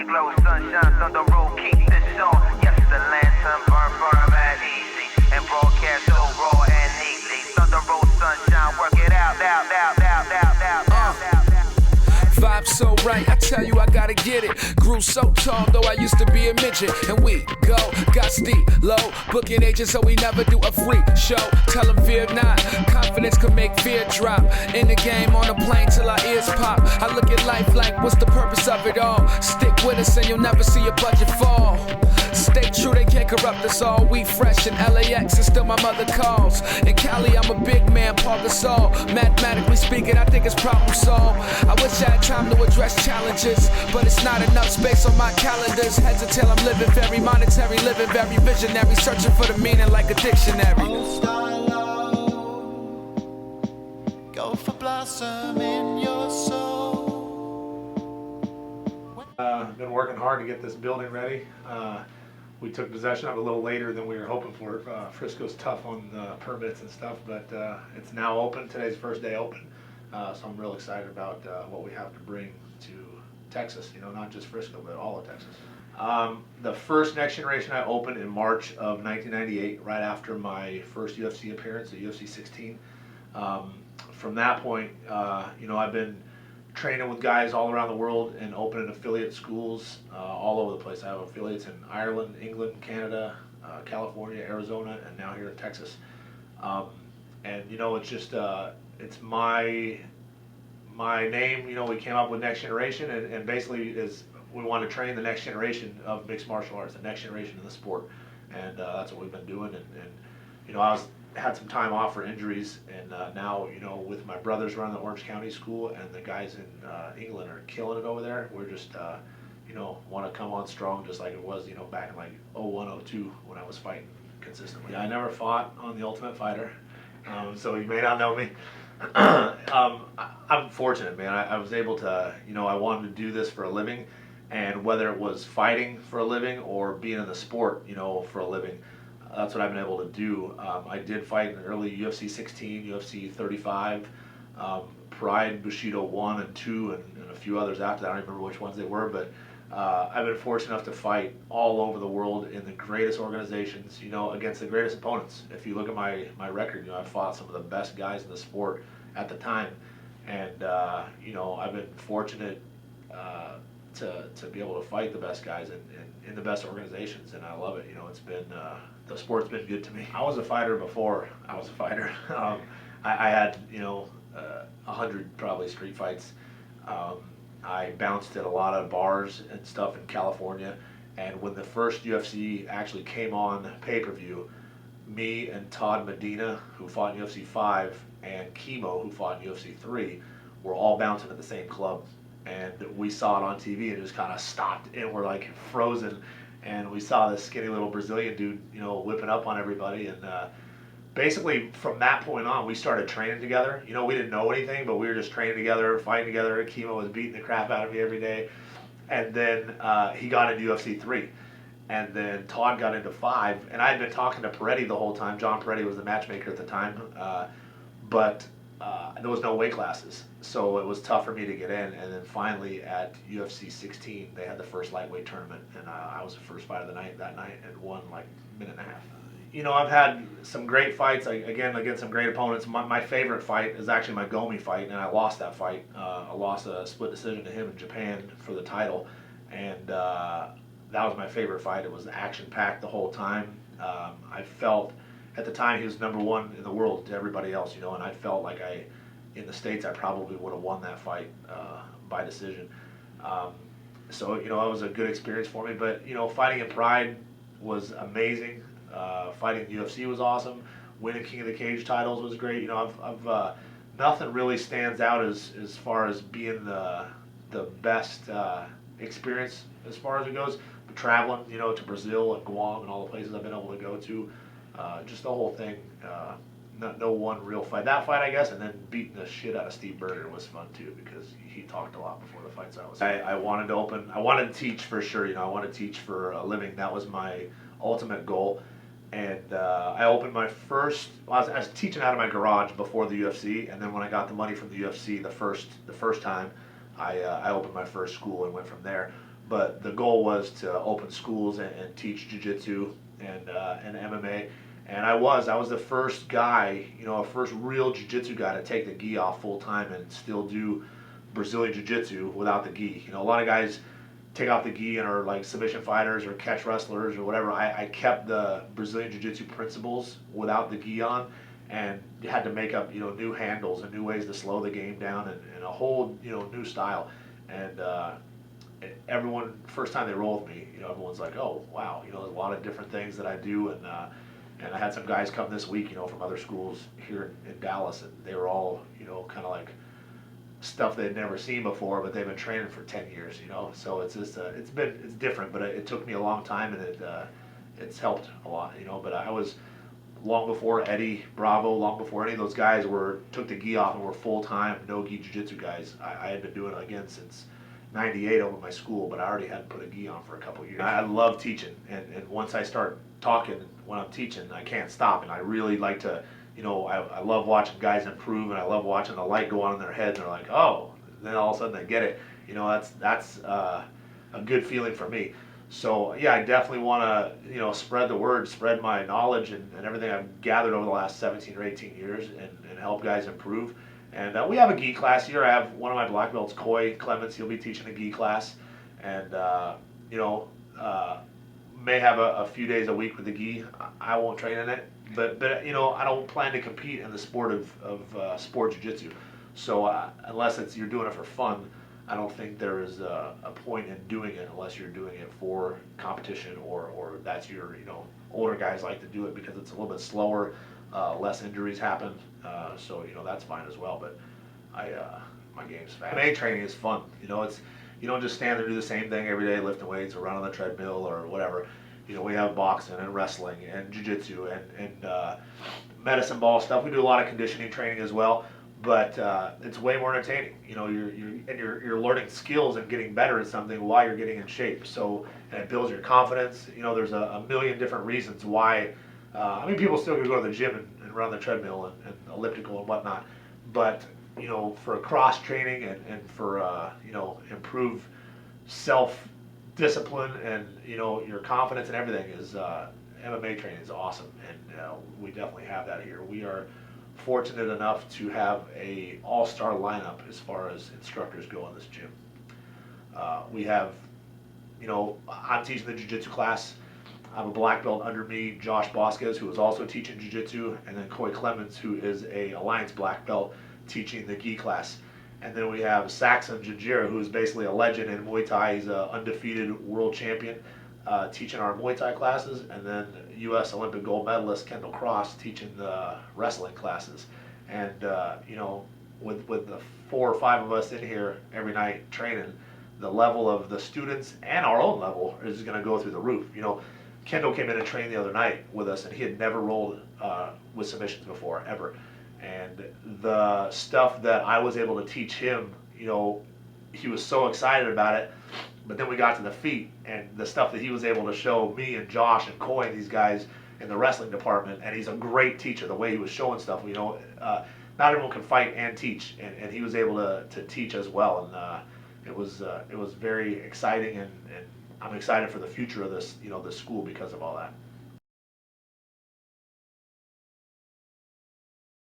glow, sunshine, thunder roll, keep this on. Yes, the lantern burn at easy, and broadcast so raw and easy. Thunder roll, sunshine, work it out. Vibe so right, I tell you I gotta get it. Grew so tall, though I used to be a midget. And we go, got steep, low, booking agents, so we never do a free show. Tell them fear not, confidence can make fear drop. In the game, on the plane till our ears pop. I look at life like, what's the purpose of it all? Stick with us and you'll never see your budget fall. Stay true, they can't corrupt us all. We fresh in LAX and still my mother calls. In Cali, I'm a big man, Paul Gasol. Mathematically speaking, I think it's problem solved. I wish I had time to address challenges, but it's not enough space on my calendars. Heads until I'm living very monetary, living very visionary, searching for the meaning like a dictionary. Go for blossom in your soul. Been working hard to get this building ready. We took possession of it a little later than we were hoping for. Frisco's tough on permits and stuff, but it's now open. Today's the first day open, so I'm real excited about what we have to bring to Texas. You know, not just Frisco, but all of Texas. The first Next Generation I opened in March of 1998, right after my first UFC appearance at UFC 16. From that point, you know, I've been training with guys all around the world and opening affiliate schools all over the place. I have affiliates in Ireland, England, Canada, California, Arizona, and now here in Texas. And you know, it's just it's my name. You know, we came up with Next Generation, and basically is we want to train the next generation of mixed martial arts, the next generation of the sport, and that's what we've been doing. And you know, had some time off for injuries, and now, you know, with my brothers running the Orange County school and the guys in England are killing it over there, we're just you know, want to come on strong just like it was, you know, back in like 01, 02 when I was fighting consistently. I never fought on The Ultimate Fighter, so you may not know me. I'm fortunate, man. I was able to, you know, I wanted to do this for a living, and whether it was fighting for a living or being in the sport, you know, for a living, that's what I've been able to do. I did fight in the early UFC 16, UFC 35, Pride, Bushido 1 and 2, and a few others after that. I don't remember which ones they were, but I've been fortunate enough to fight all over the world in the greatest organizations, you know, against the greatest opponents. If you look at my record, you know, I fought some of the best guys in the sport at the time, and you know, I've been fortunate to be able to fight the best guys in the best organizations, and I love it. You know, it's been the sport's been good to me. I was a fighter before I was a fighter. I had, you know, 100 probably street fights. I bounced at a lot of bars and stuff in California, and when the first UFC actually came on pay-per-view, me and Todd Medina, who fought in UFC 5, and Chemo, who fought in UFC 3, were all bouncing at the same club. And we saw it on TV and it just kind of stopped, and we're like frozen. And we saw this skinny little Brazilian dude, you know, whipping up on everybody. And basically from that point on, we started training together. You know, we didn't know anything, but we were just training together, fighting together. Chemo was beating the crap out of me every day. And then he got into UFC 3. And then Todd got into 5. And I had been talking to Peretti the whole time. John Peretti was the matchmaker at the time. But there was no weight classes, so it was tough for me to get in. And then finally at UFC 16, they had the first lightweight tournament, and I was the first fight of the night that night and won like a minute and a half. You know, I've had some great fights, again, against some great opponents. My favorite fight is actually my Gomi fight, and I lost that fight. I lost a split decision to him in Japan for the title, and that was my favorite fight. It was action-packed the whole time. I felt at the time he was #1 in the world to everybody else, you know, and I felt like in the States, I probably would have won that fight by decision. So, you know, it was a good experience for me. But, you know, fighting in Pride was amazing. Fighting in UFC was awesome. Winning King of the Cage titles was great. You know, I've nothing really stands out as far as being the best experience as far as it goes. But traveling, you know, to Brazil and Guam and all the places I've been able to go to. Just the whole thing, no one real fight. That fight, I guess, and then beating the shit out of Steve Berger was fun too, because he talked a lot before the fights. I wanted to open. I wanted to teach for sure. You know, I wanted to teach for a living. That was my ultimate goal. And I opened my first. Well, I was teaching out of my garage before the UFC, and then when I got the money from the UFC, the first time, I opened my first school and went from there. but the goal was to open schools and teach jiu-jitsu and MMA. And I was the first guy, a first real jiu-jitsu guy to take the gi off full time and still do Brazilian jiu-jitsu without the gi. A lot of guys take off the gi and are like submission fighters or catch wrestlers or whatever. I kept the Brazilian jiu-jitsu principles without the gi on, and had to make up new handles and new ways to slow the game down and a whole new style. And everyone, first time they roll with me, everyone's like, oh wow, there's a lot of different things that I do. And I had some guys come this week, from other schools here in Dallas, and they were all kind of like stuff they'd never seen before, but they've been training for 10 years, so it's just it's different, but it took me a long time, and it's helped a lot, but I was long before Eddie Bravo, long before any of those guys took the gi off and were full-time no gi jiu-jitsu guys. I had been doing it again since 98 over my school, but I already hadn't put a gi on for a couple of years. I love teaching, and once I start talking when I'm teaching, I can't stop, and I really like to, I love watching guys improve, and I love watching the light go on in their head, and they're like, oh, and then all of a sudden they get it. That's a good feeling for me. So yeah, I definitely want to, spread the word, spread my knowledge and everything I've gathered over the last 17 or 18 years, and help guys improve. And we have a gi class here. I have one of my black belts, Coy Clements. He'll be teaching a gi class, and may have a few days a week with the gi. I won't train in it, but I don't plan to compete in the sport of sport jiu-jitsu. So unless you're doing it for fun, I don't think there is a point in doing it unless you're doing it for competition or that's your, older guys like to do it because it's a little bit slower, less injuries happen, so that's fine as well. But my game's fast. MMA training is fun. It's you don't just stand there and do the same thing every day, lifting weights or run on the treadmill or whatever. We have boxing and wrestling and jiu-jitsu and medicine ball stuff. We do a lot of conditioning training as well, but it's way more entertaining. You're learning skills and getting better at something while you're getting in shape. So, and it builds your confidence. There's a million different reasons why. People still can go to the gym and run the treadmill and elliptical and whatnot, but for cross training and for improve self discipline and your confidence and everything is MMA training is awesome, and we definitely have that here. We are fortunate enough to have a all-star lineup as far as instructors go in this gym. We have, I'm teaching the jiu-jitsu class. I have a black belt under me, Josh Bosquez, who is also teaching jiu-jitsu, and then Coy Clements, who is a Alliance black belt, teaching the gi class. And then we have Saxon Janjira, who is basically a legend in Muay Thai. He's an undefeated world champion, teaching our Muay Thai classes. And then U.S. Olympic gold medalist Kendall Cross teaching the wrestling classes. And, with the 4 or 5 of us in here every night training, the level of the students and our own level is going to go through the roof. Kendall came in and trained the other night with us, and he had never rolled with submissions before, ever. And the stuff that I was able to teach him, he was so excited about it. But then we got to the feet, and the stuff that he was able to show me and Josh and Coy and these guys in the wrestling department, and he's a great teacher. The way he was showing stuff, not everyone can fight and teach, and he was able to teach as well. And it was very exciting, and I'm excited for the future of this, this school because of all that.